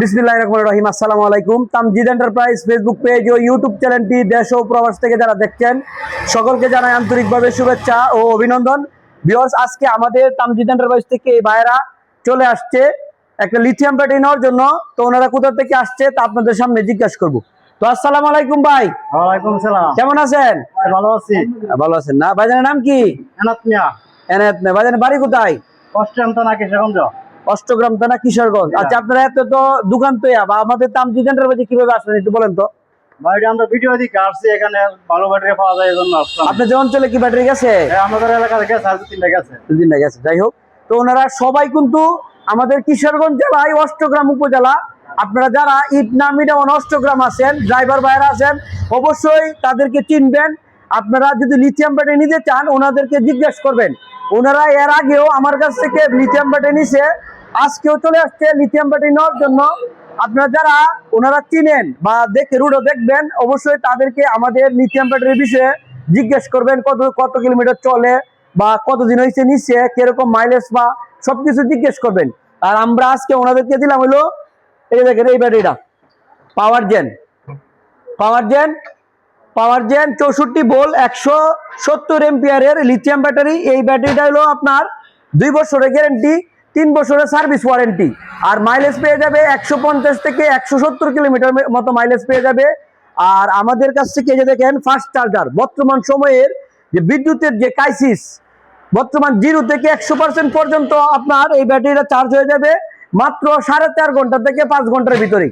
বিসমিল্লাহির রহমানির রহিম। আসসালামু আলাইকুম। তামজিদ এন্টারপ্রাইজ ফেসবুক পেজ ও ইউটিউব চ্যানেলটি দেশ ও প্রবাস থেকে যারা দেখছেন সকলকে জানাই আন্তরিকভাবে শুভেচ্ছা ও অভিনন্দন। ভিউয়ার্স, আজকে আমাদের তামজিদ এন্টারপ্রাইজ থেকে এই ভাইরা চলে আসছে একটা লিথিয়াম ব্যাটারি নেওয়ার জন্য। তো ওনারা কোথা থেকে আসছে তা আপনাদের সামনে জিজ্ঞাসা করব। তো আসসালামু আলাইকুম ভাই। ওয়ালাইকুম সালাম। কেমন আছেন? ভালো আছি। ভালো আছেন না? ভাইজানের নাম কি? এনাত মিয়া। এনায়েত মিয়া। ভাইজানের বাড়ি কোথায়? অষ্টম থানা কিশোরগঞ্জ। অষ্টগ্রাম থানা কিশোরগঞ্জ। আচ্ছা, আপনারা এত তো দোকান তো বা আমাদের তামজিদ এন্টারপ্রাইজে কিভাবে আসলেন একটু বলেন তো। বাড়িটা আমরা ভিডিও দিকে আসছি, এখানে ভালো ব্যাটারি পাওয়া যায় এই জন্য আসলাম। আপনাদের অঞ্চলে কি ব্যাটারি গেছে? আমাদের এলাকা থেকে সাড়ে তিনটা গেছে। দুদিনটা গেছে। যাই হোক, তো ওনারা সবাই কিন্তু আমাদের কিশোরগঞ্জ জেলায় অষ্টগ্রাম উপজেলা। আপনারা যারা ইটনা মিডামন অষ্টগ্রাম আছেন, ড্রাইভার ভাইরা আছেন, অবশ্যই তাদেরকে চিনবেন। আপনারা যদি লিথিয়াম ব্যাটারি নিতে চান ওনাদেরকে জিজ্ঞেস করবেন। ওনারা এর আগেও আমার কাছ থেকে লিথিয়াম ব্যাটারি নিছে, আজকেও চলে আসছে লিথিয়াম ব্যাটারি নেওয়ার জন্য। আপনারা যারা ওনারা চিনেন বা দেখে রুটও দেখবেন, অবশ্যই তাদেরকে আমাদের লিথিয়াম ব্যাটারির বিষয়ে জিজ্ঞেস করবেন। কত কিলোমিটার চলে বা কতদিন হয়েছে নিচ্ছে, কিরকম মাইলেজ বা সবকিছু জিজ্ঞেস করবেন। আর আমরা আজকে ওনাদেরকে দিলাম হলো এই দেখেন এই ব্যাটারিটা পাওয়ার জেন 64 ভোল্ট 170 এম্পিয়ারের লিথিয়াম ব্যাটারি। এই ব্যাটারিটা হলো আপনার 2 বছরের গ্যারেন্টি, 3 বছরের সার্ভিস ওয়ারেন্টি। আর মাইলেজ পেয়ে যাবে 150 থেকে 170 কিলোমিটার মতো মাইলেজ পেয়ে যাবে। আর আমাদের কাছ থেকে যে দেখেন ফাস্ট চার্জার, বর্তমান সময়ের যে বিদ্যুতের যে ক্রাইসিস, বর্তমান 0 থেকে 100% পর্যন্ত আপনার এই ব্যাটারিটা চার্জ হয়ে যাবে মাত্র 4.5 ঘন্টা থেকে 5 ঘন্টার ভিতরে।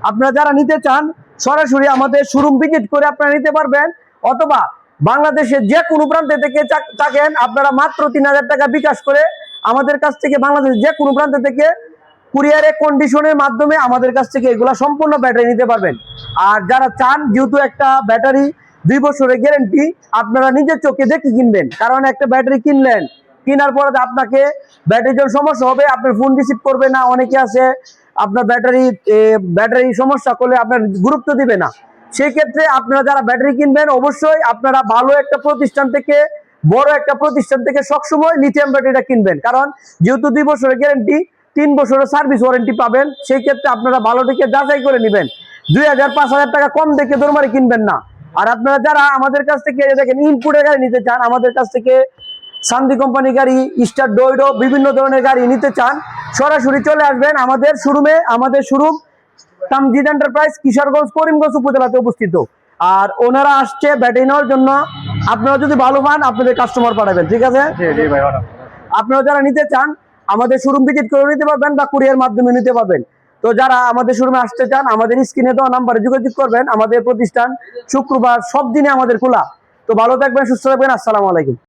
আপনারা যারা নিতে চান সরাসরি আমাদের শোরুম ভিজিট করে আপনারা নিতে পারবেন, অথবা বাংলাদেশের যে কোনো প্রান্তে থেকে থাকেন আপনারা মাত্র 3000 টাকা বিকাশ করে আমাদের কাছ থেকে বাংলাদেশের যে কোনো প্রান্ত থেকে কুরিয়ারে কন্ডিশনের মাধ্যমে আমাদের কাছ থেকে এগুলা সম্পূর্ণ ব্যাটারি নিতে পারবেন। আর যারা চান, যেহেতু একটা ব্যাটারি 2 বছরের গ্যারেন্টি, আপনারা নিজের চোখে দেখে কিনবেন। কারণ একটা ব্যাটারি কিনলেন, কেনার পরে আপনাকে ব্যাটারির জন্য সমস্যা হবে, আপনার ফোন রিসিভ করবে না, অনেকে আছে আপনার ব্যাটারি সমস্যা করলে আপনার গুরুত্ব দিবে না। সেই ক্ষেত্রে আপনারা যারা ব্যাটারি কিনবেন অবশ্যই আপনারা ভালো একটা প্রতিষ্ঠান থেকে, বড় একটা প্রতিষ্ঠান থেকে সবসময় লিথিয়াম ব্যাটারিটা কিনবেন। কারণ যেহেতু 2 বছরের গ্যারেন্টি, 3 বছরের সার্ভিস ওয়ারেন্টি পাবেন। সেই ক্ষেত্রে আপনারা ভালো দিকে যাচাই করে নেবেন। 2000-5000 টাকা কম দেখে দরমারি কিনবেন না। আর আপনারা যারা আমাদের কাছ থেকে দেখেন ইনপুটের গাড়ি নিতে চান, আমাদের কাছ থেকে শান্তি কোম্পানি গাড়ি, স্টার ডোইডো বিভিন্ন ধরনের গাড়ি নিতে চান, সরাসরি চলে আসবেন আমাদের শোরুমে। আমাদের শোরুম তামজিদ এন্টারপ্রাইজ কিশোরগঞ্জ করিমগঞ্জ উপজেলাতে অবস্থিত। আর ওনারা আসছে ব্যাটারি নেওয়ার জন্য। আপনারা যদি ভালো পান আপনাদের কাস্টমার পাঠাবেন, ঠিক আছে? আপনারা যারা নিতে চান আমাদের শোরুম ভিজিট করে নিতে পারবেন বা কুরিয়ার মাধ্যমে নিতে পারবেন। তো যারা আমাদের শোরুমে আসতে চান আমাদের স্ক্রিনে দেওয়া নাম্বারে যোগাযোগ করবেন। আমাদের প্রতিষ্ঠান শুক্রবার সব দিনে আমাদের খোলা। তো ভালো থাকবেন, সুস্থ থাকবেন। আসসালামু আলাইকুম।